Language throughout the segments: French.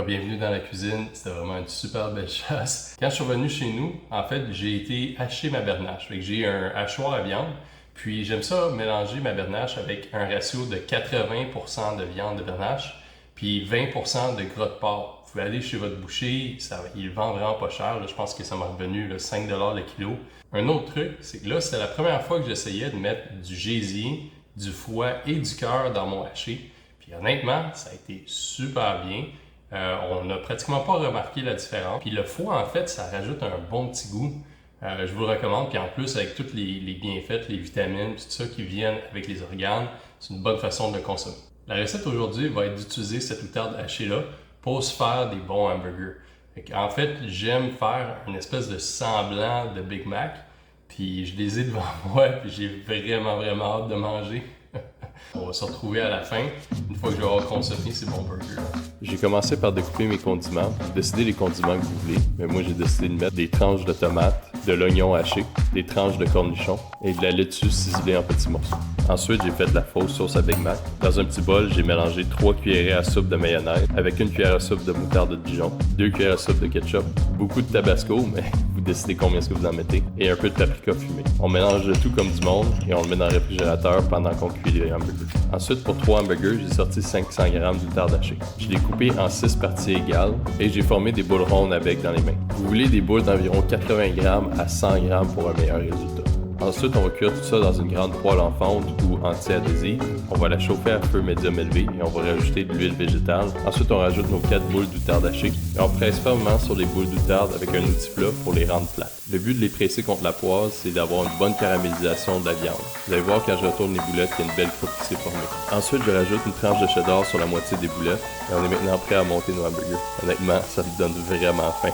Bienvenue dans la cuisine, c'était vraiment une super belle chasse. Quand je suis revenu chez nous, en fait, j'ai été hacher ma bernache. J'ai un hachoir à viande, puis j'aime ça mélanger ma bernache avec un ratio de 80% de viande de bernache, puis 20% de gras de porc. Vous pouvez aller chez votre boucher, il le vend vraiment pas cher. Là, je pense que ça m'a revenu 5$ le kilo. Un autre truc, c'est que là, c'était la première fois que j'essayais de mettre du gésier, du foie et du cœur dans mon haché. Puis honnêtement, ça a été super bien. On n'a pratiquement pas remarqué la différence. Puis le foie, en fait, ça rajoute un bon petit goût. Je vous le recommande. Puis en plus, avec tous les bienfaits, les vitamines, tout ça qui viennent avec les organes, c'est une bonne façon de le consommer. La recette aujourd'hui va être d'utiliser cette outarde hachée-là pour se faire des bons hamburgers. En fait, j'aime faire une espèce de semblant de Big Mac. Puis je les ai devant moi, puis j'ai vraiment hâte de manger. On va se retrouver à la fin, une fois que je vais avoir consommé ces bons burgers. J'ai commencé par découper mes condiments, décider les condiments que vous voulez. Mais moi, j'ai décidé de mettre des tranches de tomates, de l'oignon haché, des tranches de cornichons et de la laitue ciselée en petits morceaux. Ensuite, j'ai fait de la fausse sauce à Big Mac. Dans un petit bol, j'ai mélangé 3 cuillerées à soupe de mayonnaise avec 1 cuillère à soupe de moutarde de Dijon, 2 cuillères à soupe de ketchup, beaucoup de tabasco, mais vous décidez combien est-ce que vous en mettez, et un peu de paprika fumé. On mélange le tout comme du monde et on le met dans le réfrigérateur pendant qu'on cuit les hamburgers. Ensuite, pour 3 hamburgers, j'ai sorti 500 g d'outarde hachée. Je l'ai coupé en 6 parties égales et j'ai formé des boules rondes à bec dans les mains. Vous voulez des boules d'environ 80 g à 100 g pour un meilleur résultat. Ensuite, on va cuire tout ça dans une grande poêle en fonte ou anti-adhésive. On va la chauffer à feu médium élevé et on va rajouter de l'huile végétale. Ensuite, on rajoute nos 4 boules d'outarde hachée et on presse fermement sur les boules d'outarde avec un outil plat pour les rendre plates. Le but de les presser contre la poêle, c'est d'avoir une bonne caramélisation de la viande. Vous allez voir quand je retourne les boulettes qu'il y a une belle croûte qui s'est formée. Ensuite, je rajoute une tranche de cheddar sur la moitié des boulettes et on est maintenant prêt à monter nos hamburgers. Honnêtement, ça me donne vraiment faim.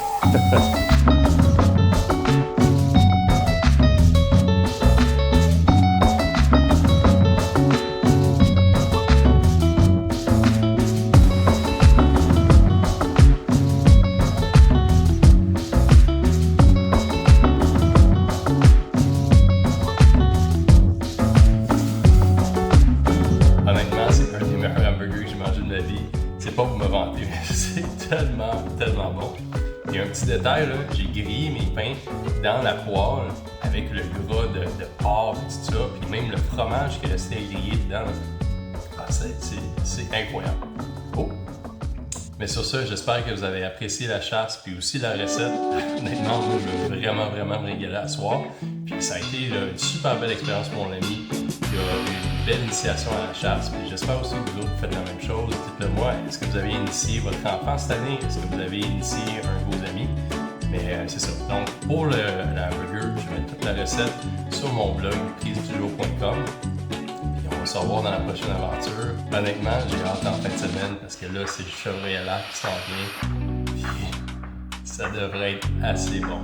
C'est pas pour me vanter, mais c'est tellement bon. Il y a un petit détail, là, j'ai grillé mes pains dans la poêle avec le gras de porc et tout ça, puis même le fromage qui restait grillé dedans. Ah, c'est incroyable. Oh! Mais sur ça, j'espère que vous avez apprécié la chasse puis aussi la recette. Honnêtement, moi, je veux vraiment me régaler à soir. Puis ça a été une super belle expérience pour mon ami. Il a eu une belle initiation à la chasse. Puis j'espère aussi que vous autres faites la même chose. Dites-le moi, est-ce que vous avez initié votre enfant cette année? Est-ce que vous avez initié un de vos amis? Mais c'est ça. Donc, pour le hamburger, je mets toute la recette sur mon blog, prisedujour.com. On va se revoir dans la prochaine aventure. Honnêtement, j'ai hâte en fin de semaine parce que là, c'est le chevreuil à l'arc qui s'en vient. Puis ça devrait être assez bon.